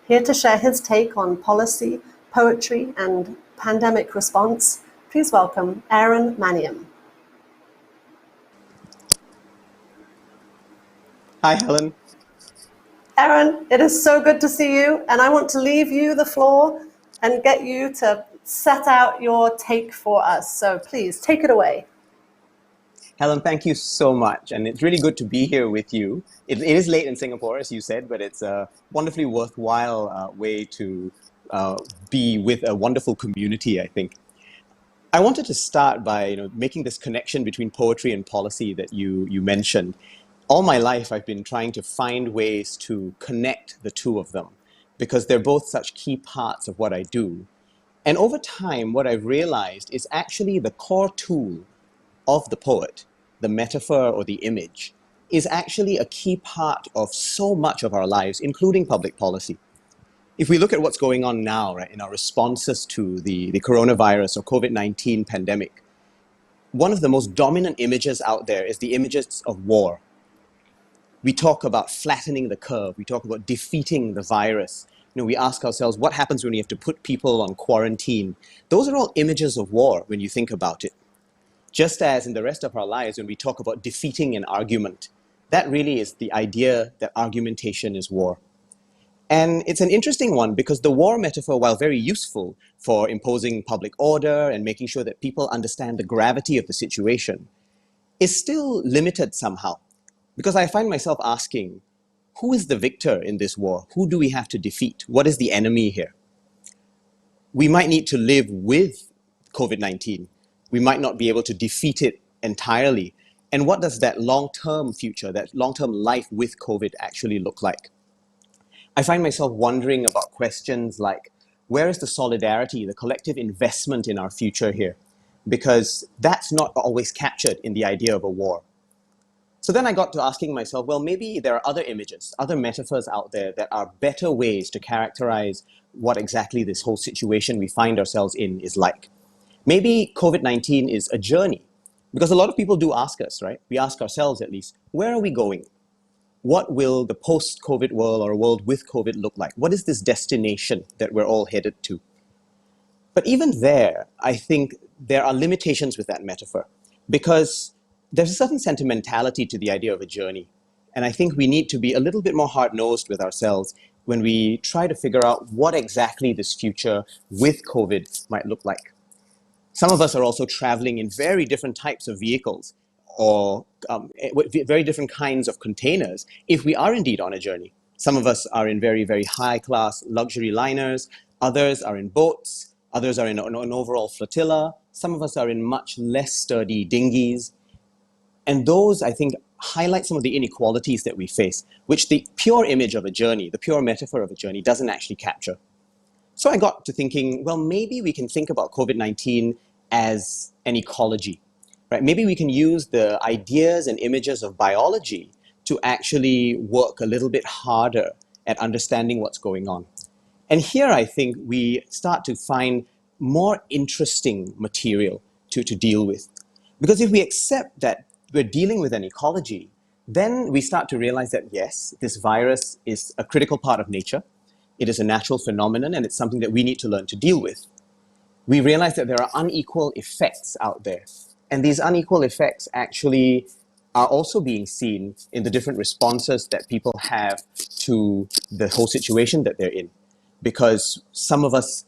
here to share his take on policy, poetry, and pandemic response. Please welcome Aaron Maniam. Hi, Helen. Aaron, it is so good to see you, and I want to leave you the floor and get you to set out your take for us. So please, take it away. Helen, thank you so much. And it's really good to be here with you. It is late in Singapore, as you said, but it's a wonderfully worthwhile way to be with a wonderful community, I think. I wanted to start by making this connection between poetry and policy that you mentioned. All my life, I've been trying to find ways to connect the two of them because they're both such key parts of what I do. And over time, what I've realized is actually the core tool of the poet, the metaphor or the image, is actually a key part of so much of our lives, including public policy. If we look at what's going on now, right, in our responses to the coronavirus or COVID-19 pandemic, one of the most dominant images out there is the images of war. We talk about flattening the curve. We talk about defeating the virus. We ask ourselves, what happens when we have to put people on quarantine? Those are all images of war when you think about it. Just as in the rest of our lives, when we talk about defeating an argument, that really is the idea that argumentation is war. And it's an interesting one because the war metaphor, while very useful for imposing public order and making sure that people understand the gravity of the situation, is still limited somehow. Because I find myself asking, who is the victor in this war? Who do we have to defeat? What is the enemy here? We might need to live with COVID-19. We might not be able to defeat it entirely. And what does that long-term future, that long-term life with COVID actually look like? I find myself wondering about questions like, where is the solidarity, the collective investment in our future here? Because that's not always captured in the idea of a war. So then I got to asking myself, well, maybe there are other images, other metaphors out there that are better ways to characterize what exactly this whole situation we find ourselves in is like. Maybe COVID-19 is a journey, because a lot of people do ask us, right? We ask ourselves at least, where are we going? What will the post-COVID world or a world with COVID look like? What is this destination that we're all headed to? But even there, I think there are limitations with that metaphor because there's a certain sentimentality to the idea of a journey. And I think we need to be a little bit more hard-nosed with ourselves when we try to figure out what exactly this future with COVID might look like. Some of us are also traveling in very different types of vehicles or with very different kinds of containers if we are indeed on a journey. Some of us are in very, very high-class luxury liners. Others are in boats. Others are in an overall flotilla. Some of us are in much less sturdy dinghies. And those, I think, highlight some of the inequalities that we face, which the pure image of a journey, the pure metaphor of a journey, doesn't actually capture. So I got to thinking, well, maybe we can think about COVID-19 as an ecology, right? Maybe we can use the ideas and images of biology to actually work a little bit harder at understanding what's going on. And here I think we start to find more interesting material to deal with. Because if we accept that we're dealing with an ecology, then we start to realize that yes, this virus is a critical part of nature. It is a natural phenomenon and it's something that we need to learn to deal with. We realize that there are unequal effects out there. And these unequal effects actually are also being seen in the different responses that people have to the whole situation that they're in. Because some of us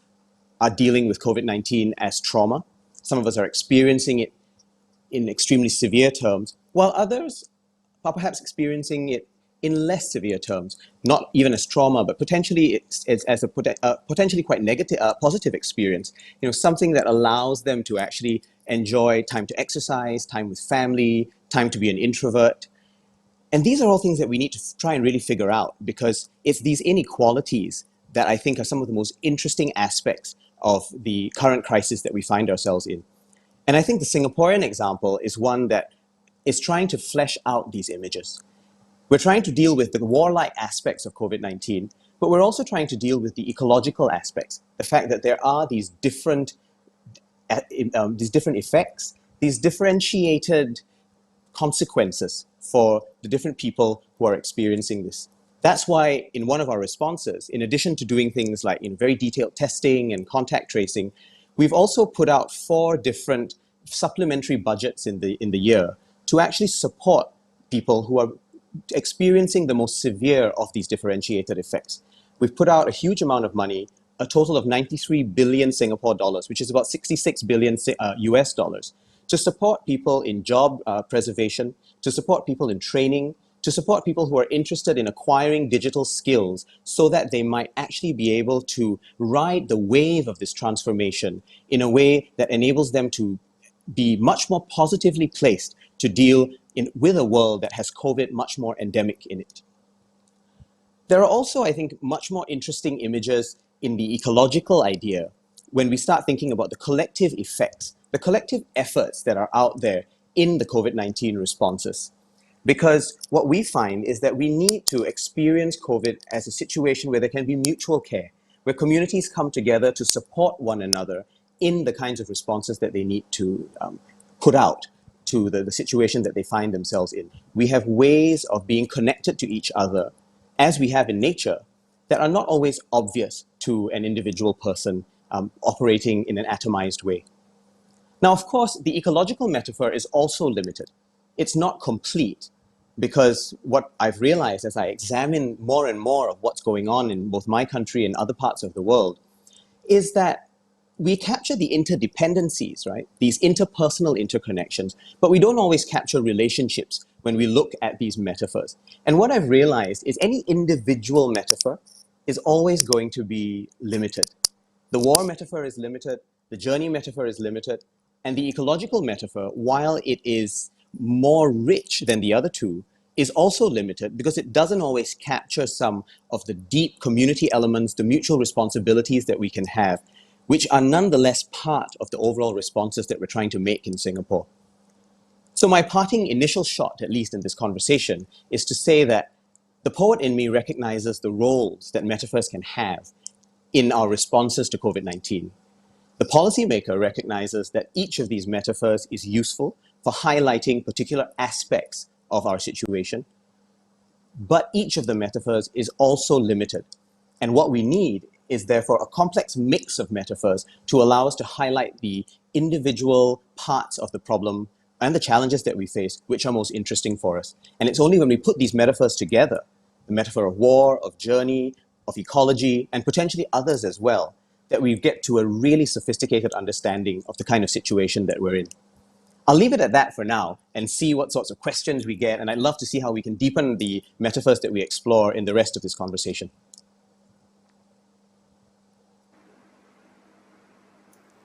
are dealing with COVID-19 as trauma. Some of us are experiencing it in extremely severe terms, while others are perhaps experiencing it in less severe terms, not even as trauma, but potentially as a potentially quite negative, positive experience. Something that allows them to actually enjoy time to exercise, time with family, time to be an introvert. And these are all things that we need to try and really figure out because it's these inequalities that I think are some of the most interesting aspects of the current crisis that we find ourselves in. And I think the Singaporean example is one that is trying to flesh out these images. We're trying to deal with the warlike aspects of COVID-19, but we're also trying to deal with the ecological aspects, the fact that there are these different effects, these differentiated consequences for the different people who are experiencing this. That's why in one of our responses, in addition to doing things like very detailed testing and contact tracing, we've also put out 4 different supplementary budgets in the year to actually support people who are experiencing the most severe of these differentiated effects. We've put out a huge amount of money, a total of 93 billion Singapore dollars, which is about 66 billion US dollars, to support people in job preservation, to support people in training, to support people who are interested in acquiring digital skills so that they might actually be able to ride the wave of this transformation in a way that enables them to be much more positively placed to deal with a world that has COVID much more endemic in it. There are also, I think, much more interesting images in the ecological idea when we start thinking about the collective effects, the collective efforts that are out there in the COVID-19 responses. Because what we find is that we need to experience COVID as a situation where there can be mutual care, where communities come together to support one another in the kinds of responses that they need to put out to the situation that they find themselves in. We have ways of being connected to each other, as we have in nature, that are not always obvious to an individual person operating in an atomized way. Now, of course, the ecological metaphor is also limited. It's not complete, because what I've realized as I examine more and more of what's going on in both my country and other parts of the world is that we capture the interdependencies, right? These interpersonal interconnections, but we don't always capture relationships when we look at these metaphors. And what I've realized is any individual metaphor is always going to be limited. The war metaphor is limited, the journey metaphor is limited, and the ecological metaphor, while it is more rich than the other two, is also limited because it doesn't always capture some of the deep community elements, the mutual responsibilities that we can have, which are nonetheless part of the overall responses that we're trying to make in Singapore. So my parting initial shot, at least in this conversation, is to say that the poet in me recognizes the roles that metaphors can have in our responses to COVID-19. The policymaker recognizes that each of these metaphors is useful for highlighting particular aspects of our situation, but each of the metaphors is also limited. And what we need is therefore a complex mix of metaphors to allow us to highlight the individual parts of the problem and the challenges that we face, which are most interesting for us. And it's only when we put these metaphors together, the metaphor of war, of journey, of ecology, and potentially others as well, that we get to a really sophisticated understanding of the kind of situation that we're in. I'll leave it at that for now and see what sorts of questions we get, and I'd love to see how we can deepen the metaphors that we explore in the rest of this conversation.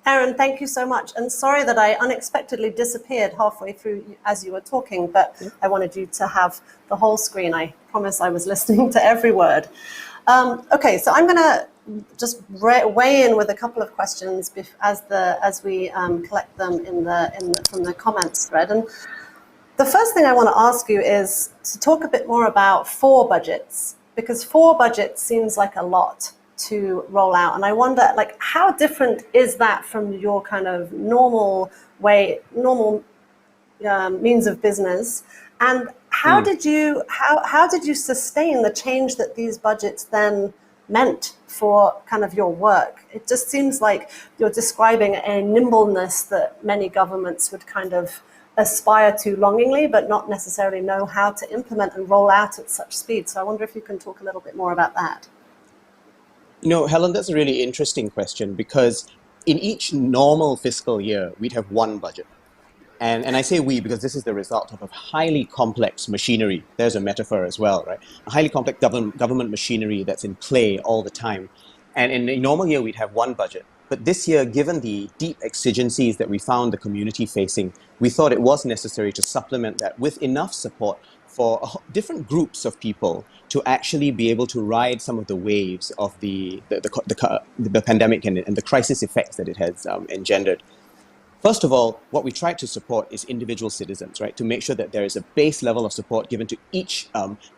Aaron, thank you so much. And sorry that I unexpectedly disappeared halfway through as you were talking, but I wanted you to have the whole screen. I promise I was listening to every word. Okay, so I'm going to just weigh in with a couple of questions as we collect them from the comments thread. And the first thing I want to ask you is to talk a bit more about 4 budgets, because 4 budgets seems like a lot to roll out. And I wonder, like, how different is that from your kind of normal means of business? And how did you sustain the change that these budgets then meant for kind of your work? It just seems like you're describing a nimbleness that many governments would kind of aspire to longingly, but not necessarily know how to implement and roll out at such speed. So I wonder if you can talk a little bit more about that. You know, Helen, that's a really interesting question, because in each normal fiscal year, we'd have one budget. And I say we because this is the result of a highly complex machinery. There's a metaphor as well, right? A highly complex government machinery that's in play all the time. And in a normal year, we'd have one budget. But this year, given the deep exigencies that we found the community facing, we thought it was necessary to supplement that with enough support for different groups of people to actually be able to ride some of the waves of the pandemic and the crisis effects that it has engendered. First of all, what we tried to support is individual citizens, right? To make sure that there is a base level of support given to each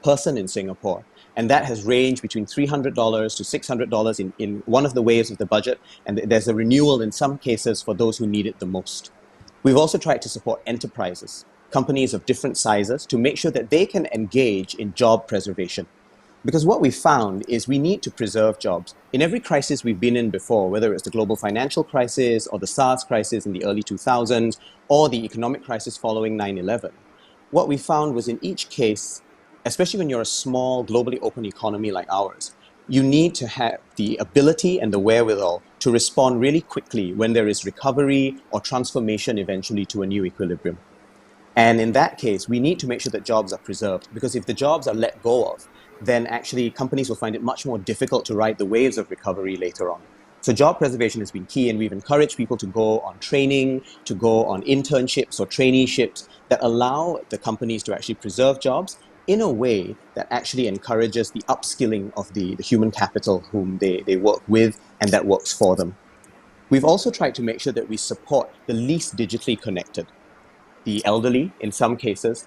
person in Singapore. And that has ranged between $300 to $600 in one of the waves of the budget. And there's a renewal in some cases for those who need it the most. We've also tried to support enterprises, companies of different sizes, to make sure that they can engage in job preservation. Because what we found is we need to preserve jobs. In every crisis we've been in before, whether it's the global financial crisis or the SARS crisis in the early 2000s or the economic crisis following 9/11, what we found was in each case, especially when you're a small, globally open economy like ours, you need to have the ability and the wherewithal to respond really quickly when there is recovery or transformation eventually to a new equilibrium. And in that case, we need to make sure that jobs are preserved, because if the jobs are let go of, then actually companies will find it much more difficult to ride the waves of recovery later on. So job preservation has been key, and we've encouraged people to go on training, to go on internships or traineeships that allow the companies to actually preserve jobs in a way that actually encourages the upskilling of the human capital whom they work with and that works for them. We've also tried to make sure that we support the least digitally connected, the elderly in some cases,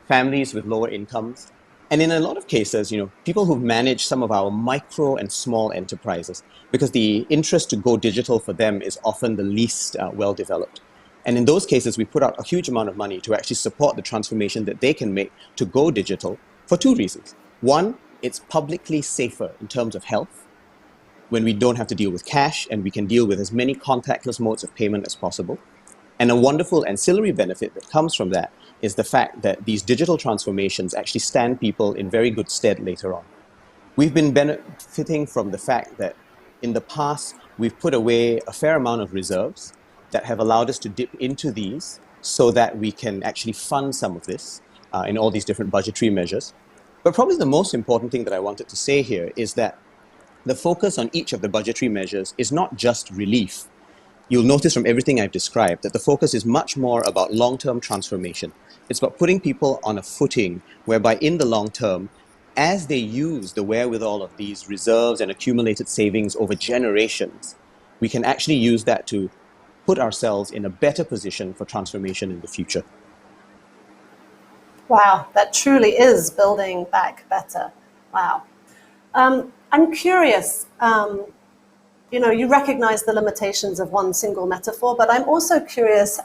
families with lower incomes, and in a lot of cases, people who've managed some of our micro and small enterprises, because the interest to go digital for them is often the least well developed. And in those cases, we put out a huge amount of money to actually support the transformation that they can make to go digital for two reasons. One, it's publicly safer in terms of health, when we don't have to deal with cash and we can deal with as many contactless modes of payment as possible. And a wonderful ancillary benefit that comes from that is the fact that these digital transformations actually stand people in very good stead later on. We've been benefiting from the fact that in the past, we've put away a fair amount of reserves that have allowed us to dip into these so that we can actually fund some of this in all these different budgetary measures. But probably the most important thing that I wanted to say here is that the focus on each of the budgetary measures is not just relief. You'll notice from everything I've described that the focus is much more about long-term transformation. It's about putting people on a footing whereby in the long term, as they use the wherewithal of these reserves and accumulated savings over generations, we can actually use that to put ourselves in a better position for transformation in the future. Wow, that truly is building back better. Wow. I'm curious, you recognize the limitations of one single metaphor, but I'm also curious,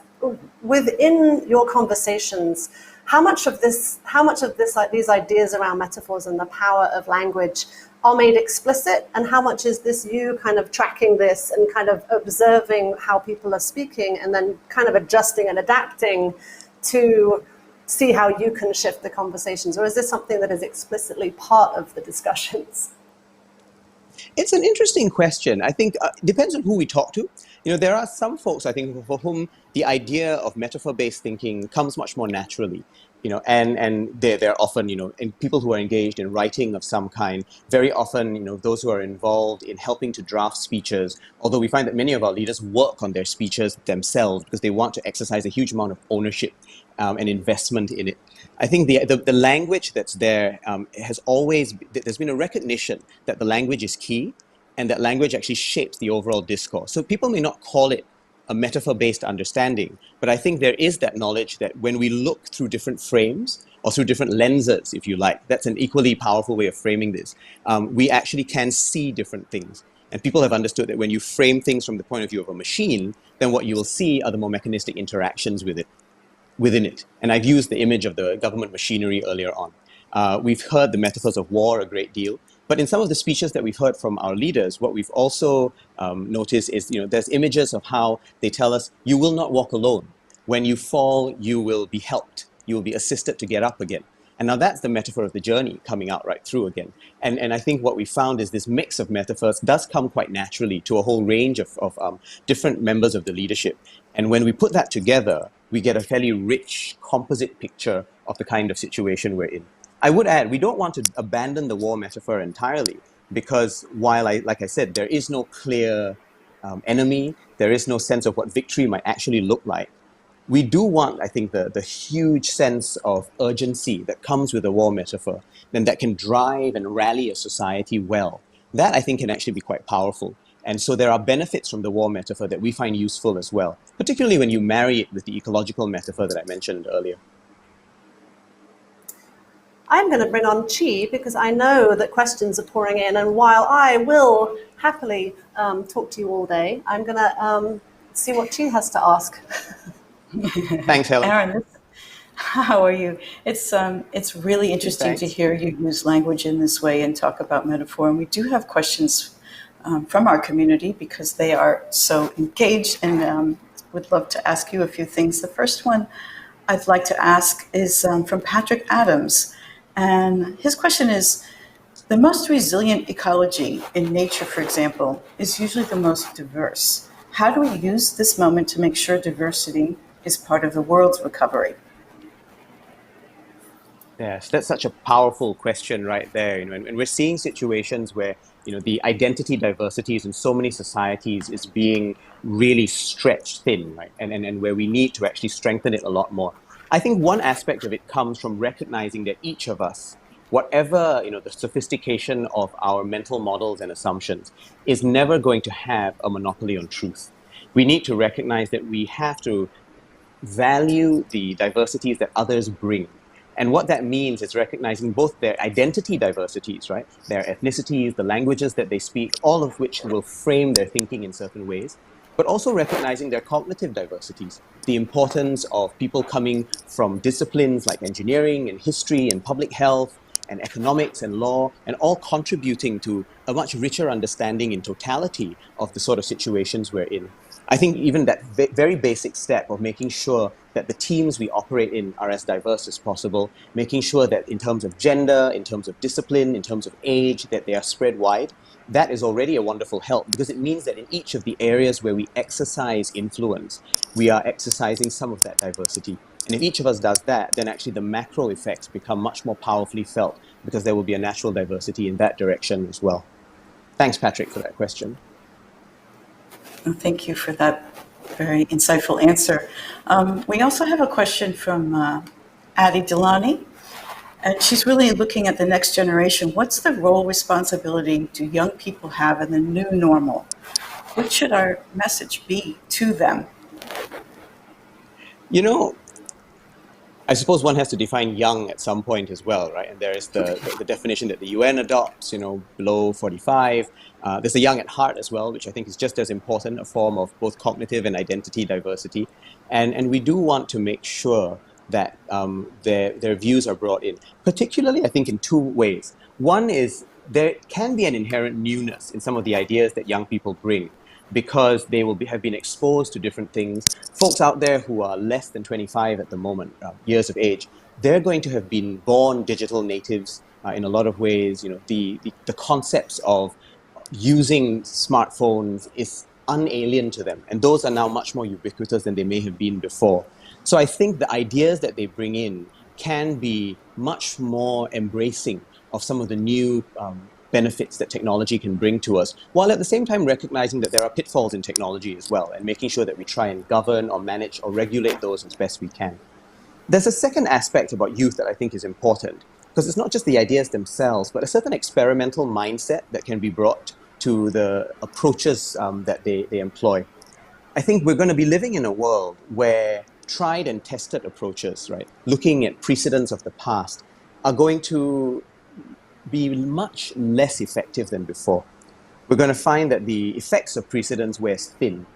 within your conversations, how much of these ideas around metaphors and the power of language are made explicit, and how much is this you kind of tracking this and kind of observing how people are speaking and then kind of adjusting and adapting to see how you can shift the conversations? Or is this something that is explicitly part of the discussions? It's an interesting question. I think it depends on who we talk to. There are some folks, I think, for whom the idea of metaphor-based thinking comes much more naturally. And they're often, in people who are engaged in writing of some kind, very often, those who are involved in helping to draft speeches, although we find that many of our leaders work on their speeches themselves because they want to exercise a huge amount of ownership and investment in it. I think the language that's there has always, there's been a recognition that the language is key and that language actually shapes the overall discourse. So people may not call it a metaphor-based understanding, but I think there is that knowledge that when we look through different frames or through different lenses, if you like, that's an equally powerful way of framing this. We actually can see different things. And people have understood that when you frame things from the point of view of a machine, then what you will see are the more mechanistic interactions within it. And I've used the image of the government machinery earlier on. We've heard the metaphors of war a great deal, but in some of the speeches that we've heard from our leaders, what we've also noticed is, there's images of how they tell us, you will not walk alone. When you fall, you will be helped. You will be assisted to get up again. And now that's the metaphor of the journey coming out right through again. And I think what we found is this mix of metaphors does come quite naturally to a whole range of different members of the leadership. And when we put that together, we get a fairly rich composite picture of the kind of situation we're in. I would add, we don't want to abandon the war metaphor entirely, because while, like I said, there is no clear enemy, there is no sense of what victory might actually look like. We do want, I think, the huge sense of urgency that comes with a war metaphor, and that can drive and rally a society well. That, I think, can actually be quite powerful. And so there are benefits from the war metaphor that we find useful as well, particularly when you marry it with the ecological metaphor that I mentioned earlier. I'm going to bring on Chee, because I know that questions are pouring in, and while I will happily talk to you all day, I'm going to see what Chee has to ask. Thanks, Helen. Aaron, How are you? It's really interesting to Thanks. hear you use language in this way and talk about metaphor. And we do have questions from our community because they are so engaged and would love to ask you a few things. The first one I'd like to ask is from Patrick Adams. And his question is, the most resilient ecology in nature, for example, is usually the most diverse. How do we use this moment to make sure diversity is part of the world's recovery? Yes, that's such a powerful question right there. And we're seeing situations where, the identity diversities in so many societies is being really stretched thin, right? And where we need to actually strengthen it a lot more. I think one aspect of it comes from recognizing that each of us, whatever, the sophistication of our mental models and assumptions, is never going to have a monopoly on truth. We need to recognize that we have to value the diversities that others bring. And what that means is recognizing both their identity diversities, right? Their ethnicities, the languages that they speak, all of which will frame their thinking in certain ways, but also recognizing their cognitive diversities, the importance of people coming from disciplines like engineering and history and public health and economics and law, and all contributing to a much richer understanding in totality of the sort of situations we're in. I think even that very basic step of making sure that the teams we operate in are as diverse as possible, making sure that in terms of gender, in terms of discipline, in terms of age, that they are spread wide, that is already a wonderful help because it means that in each of the areas where we exercise influence, we are exercising some of that diversity. And if each of us does that, then actually the macro effects become much more powerfully felt because there will be a natural diversity in that direction as well. Thanks, Patrick, for that question. Well, thank you for that very insightful answer. We also have a question from Addie Delani, and she's really looking at the next generation. What's the role responsibility do young people have in the new normal? What should our message be to them? You know, I suppose one has to define young at some point as well, right? And there is the definition that the UN adopts, below 45. There's the young at heart as well, which I think is just as important, a form of both cognitive and identity diversity. And we do want to make sure that their views are brought in, particularly, I think, in two ways. One is there can be an inherent newness in some of the ideas that young people bring because they will have been exposed to different things. Folks out there who are less than 25 at the moment, years of age, they're going to have been born digital natives in a lot of ways. The concepts of using smartphones is unalien to them, and those are now much more ubiquitous than they may have been before. So I think the ideas that they bring in can be much more embracing of some of the new benefits that technology can bring to us, while at the same time recognizing that there are pitfalls in technology as well, and making sure that we try and govern or manage or regulate those as best we can. There's a second aspect about youth that I think is important, because it's not just the ideas themselves, but a certain experimental mindset that can be brought to the approaches that they employ. I think we're going to be living in a world where tried and tested approaches, right, looking at precedents of the past, are going to be much less effective than before. We're going to find that the effects of precedents wears thin.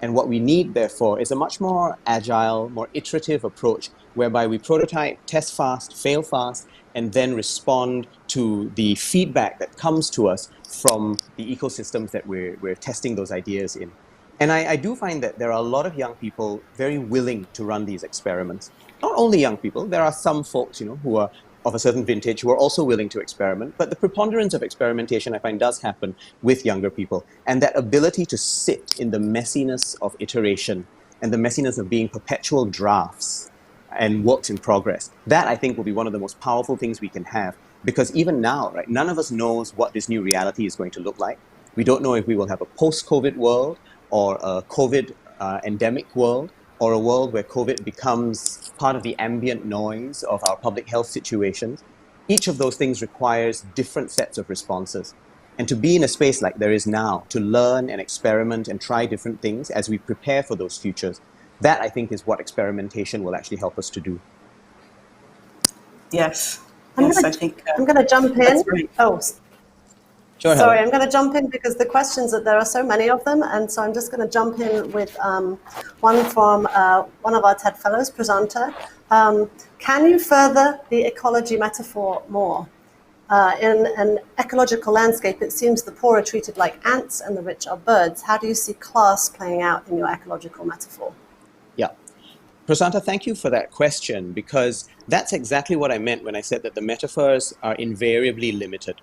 And what we need, therefore, is a much more agile, more iterative approach whereby we prototype, test fast, fail fast, and then respond to the feedback that comes to us from the ecosystems that we're testing those ideas in. And I do find that there are a lot of young people very willing to run these experiments. Not only young people, there are some folks, who are of a certain vintage who are also willing to experiment. But the preponderance of experimentation, I find, does happen with younger people. And that ability to sit in the messiness of iteration and the messiness of being perpetual drafts and works in progress, that I think will be one of the most powerful things we can have. Because even now, right, none of us knows what this new reality is going to look like. We don't know if we will have a post-COVID world or a COVID endemic world, or a world where COVID becomes part of the ambient noise of our public health situations. Each of those things requires different sets of responses. And to be in a space like there is now, to learn and experiment and try different things as we prepare for those futures, that I think is what experimentation will actually help us to do. Yes, I'm yes, gonna I think I'm gonna jump that's in. great. Oh, Sure, sorry, Helen. I'm going to jump in because the questions that there are so many of them, and so I'm just going to jump in with one from one of our TED Fellows, presenter, Can you further the ecology metaphor more? In an ecological landscape, it seems the poor are treated like ants and the rich are birds. How do you see class playing out in your ecological metaphor? Yeah. Prasanta, thank you for that question, because that's exactly what I meant when I said that the metaphors are invariably limited.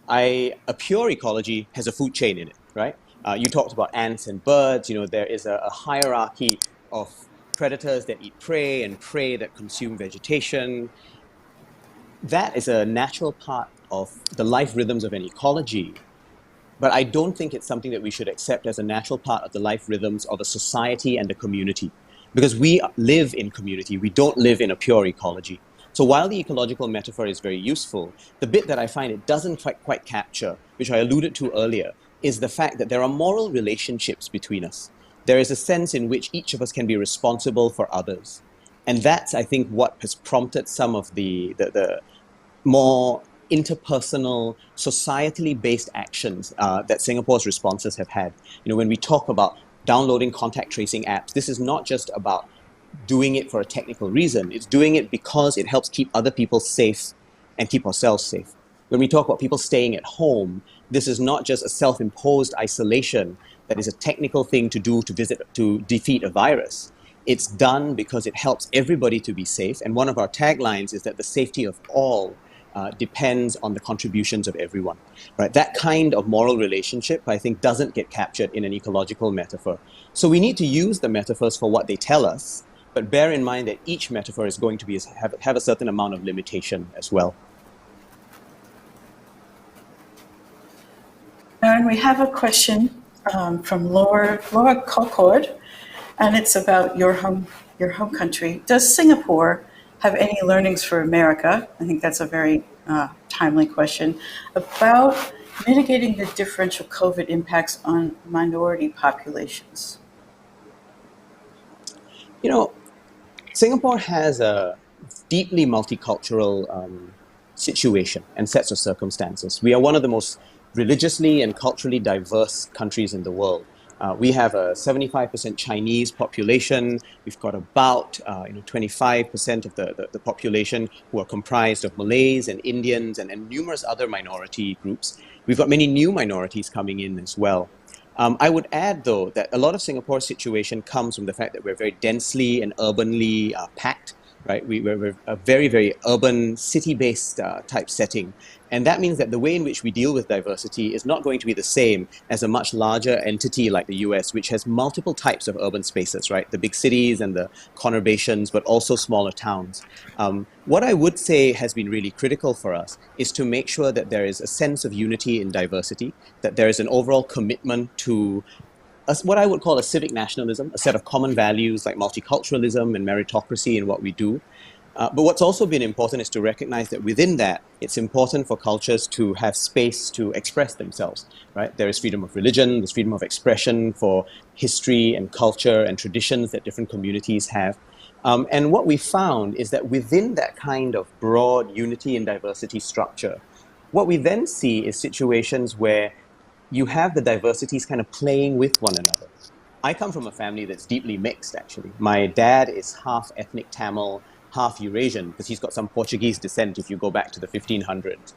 A pure ecology has a food chain in it, right? You talked about ants and birds. There is a hierarchy of predators that eat prey and prey that consume vegetation. That is a natural part of the life rhythms of an ecology. But I don't think it's something that we should accept as a natural part of the life rhythms of a society and a community. Because we live in community, we don't live in a pure ecology. So while the ecological metaphor is very useful, the bit that I find it doesn't quite capture, which I alluded to earlier, is the fact that there are moral relationships between us. There is a sense in which each of us can be responsible for others. And that's, I think, what has prompted some of the more interpersonal, societally based actions that Singapore's responses have had. When we talk about downloading contact tracing apps, this is not just about doing it for a technical reason. It's doing it because it helps keep other people safe and keep ourselves safe. When we talk about people staying at home, this is not just a self-imposed isolation that is a technical thing to do to defeat a virus. It's done because it helps everybody to be safe. And one of our taglines is that the safety of all depends on the contributions of everyone, right? That kind of moral relationship, I think, doesn't get captured in an ecological metaphor. So we need to use the metaphors for what they tell us, but bear in mind that each metaphor is going to have a certain amount of limitation as well. Aaron, we have a question from Laura Colcord, and it's about your home country. Does Singapore have any learnings for America? I think that's a very timely question about mitigating the differential COVID impacts on minority populations. Singapore has a deeply multicultural situation and sets of circumstances. We are one of the most religiously and culturally diverse countries in the world. We have a 75% Chinese population. We've got about 25% of the population who are comprised of Malays and Indians and numerous other minority groups. We've got many new minorities coming in as well. I would add, though, that a lot of Singapore's situation comes from the fact that we're very densely and urbanly packed, right? We're a very, very urban, city-based type setting. And that means that the way in which we deal with diversity is not going to be the same as a much larger entity like the US, which has multiple types of urban spaces, right? The big cities and the conurbations, but also smaller towns. What I would say has been really critical for us is to make sure that there is a sense of unity in diversity, that there is an overall commitment to what I would call a civic nationalism, a set of common values like multiculturalism and meritocracy in what we do. But what's also been important is to recognize that within that, it's important for cultures to have space to express themselves, right? There is freedom of religion, there's freedom of expression for history and culture and traditions that different communities have. And what we found is that within that kind of broad unity and diversity structure, what we then see is situations where you have the diversities kind of playing with one another. I come from a family that's deeply mixed, actually. My dad is half ethnic Tamil, half Eurasian, because he's got some Portuguese descent if you go back to the 1500s.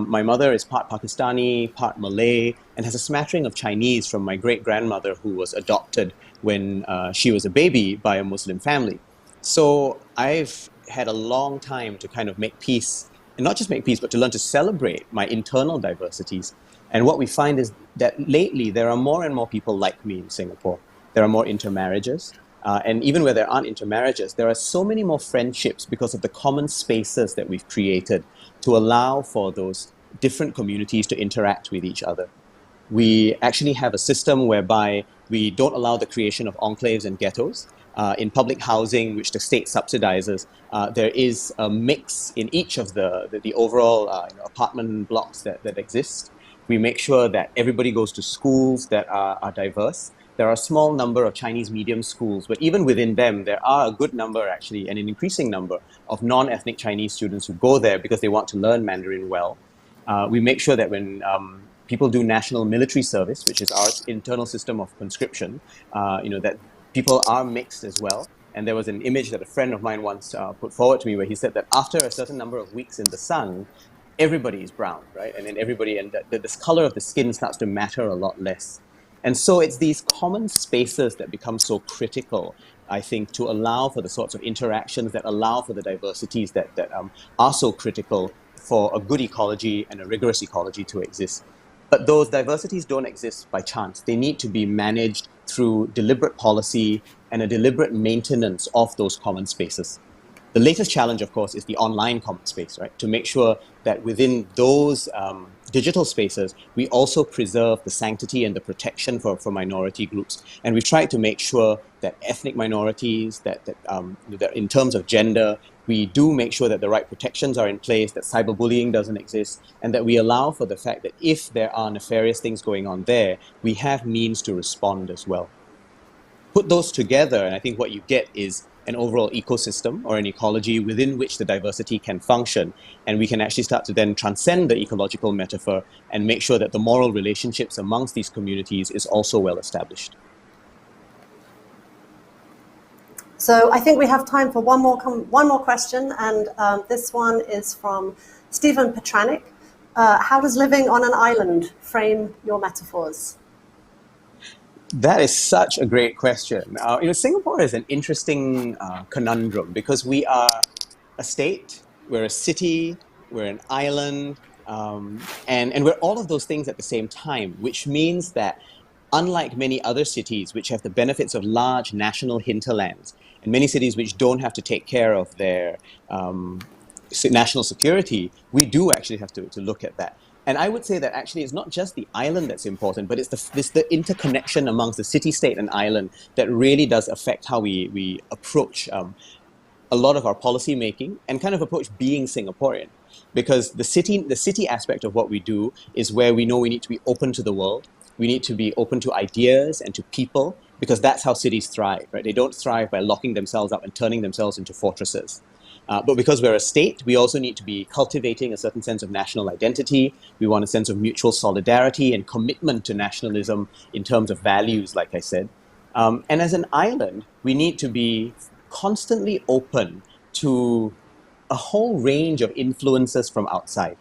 My mother is part Pakistani, part Malay, and has a smattering of Chinese from my great-grandmother who was adopted when she was a baby by a Muslim family. So I've had a long time to kind of make peace, and not just make peace, but to learn to celebrate my internal diversities. And what we find is that lately there are more and more people like me in Singapore. There are more intermarriages. And even where there aren't intermarriages, there are so many more friendships because of the common spaces that we've created to allow for those different communities to interact with each other. We actually have a system whereby we don't allow the creation of enclaves and ghettos. In public housing, which the state subsidizes, there is a mix in each of the overall apartment blocks that exist. We make sure that everybody goes to schools that are diverse. There are a small number of Chinese medium schools, but even within them, there are a good number, actually, and an increasing number of non-ethnic Chinese students who go there because they want to learn Mandarin well. We make sure that when people do national military service, which is our internal system of conscription, that people are mixed as well. And there was an image that a friend of mine once put forward to me where he said that after a certain number of weeks in the sun, everybody is brown, right? And then everybody, and this color of the skin starts to matter a lot less. And so it's these common spaces that become so critical, I think, to allow for the sorts of interactions that allow for the diversities that are so critical for a good ecology and a rigorous ecology to exist. But those diversities don't exist by chance. They need to be managed through deliberate policy and a deliberate maintenance of those common spaces. The latest challenge, of course, is the online common space, right? To make sure that within those digital spaces, we also preserve the sanctity and the protection for minority groups. And we've tried to make sure that ethnic minorities, that in terms of gender, we do make sure that the right protections are in place, that cyberbullying doesn't exist, and that we allow for the fact that if there are nefarious things going on there, we have means to respond as well. Put those together, and I think what you get is an overall ecosystem or an ecology within which the diversity can function. And we can actually start to then transcend the ecological metaphor and make sure that the moral relationships amongst these communities is also well established. So I think we have time for one more question, and this one is from Stephen Petranik. How does living on an island frame your metaphors? That is such a great question. Singapore is an interesting conundrum because we are a state, we're a city, we're an island, and we're all of those things at the same time, which means that unlike many other cities which have the benefits of large national hinterlands, and many cities which don't have to take care of their national security, we do actually have to look at that. And I would say that actually it's not just the island that's important, but it's the interconnection amongst the city-state and island that really does affect how we approach a lot of our policy making and kind of approach being Singaporean. Because the city aspect of what we do is where we know we need to be open to the world. We need to be open to ideas and to people, because that's how cities thrive, right? They don't thrive by locking themselves up and turning themselves into fortresses. But because we're a state, we also need to be cultivating a certain sense of national identity. We want a sense of mutual solidarity and commitment to nationalism in terms of values, like I said. And as an island, we need to be constantly open to a whole range of influences from outside.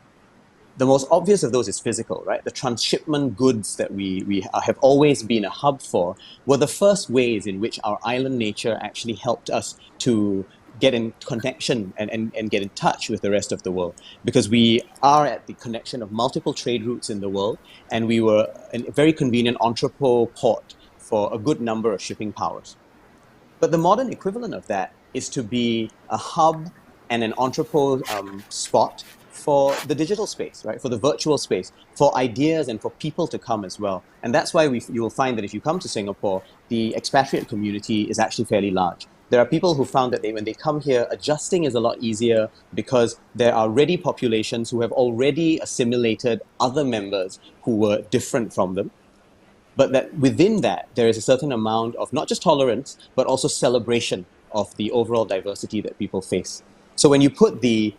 The most obvious of those is physical, right? The transshipment goods that we have always been a hub for were the first ways in which our island nature actually helped us to get in connection and get in touch with the rest of the world, because we are at the connection of multiple trade routes in the world, and we were a very convenient entrepot port for a good number of shipping powers. But the modern equivalent of that is to be a hub and an entrepot spot for the digital space, right? For the virtual space, for ideas and for people to come as well. And that's why you will find that if you come to Singapore, the expatriate community is actually fairly large. There are people who found that when they come here, adjusting is a lot easier because there are ready populations who have already assimilated other members who were different from them. But that within that, there is a certain amount of not just tolerance, but also celebration of the overall diversity that people face. So when you put the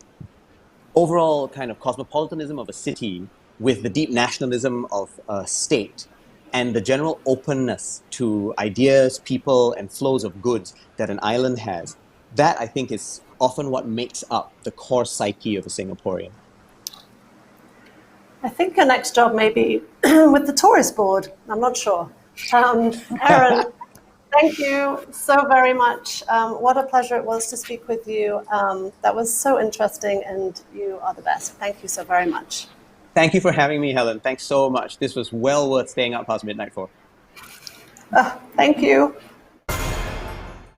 overall kind of cosmopolitanism of a city with the deep nationalism of a state and the general openness to ideas, people, and flows of goods that an island has, that I think is often what makes up the core psyche of a Singaporean. I think your next job may be with the tourist board. I'm not sure. Aaron, thank you so very much. What a pleasure it was to speak with you. That was so interesting, and you are the best. Thank you so very much. Thank you for having me, Helen. Thanks so much. This was well worth staying up past midnight for. Thank you.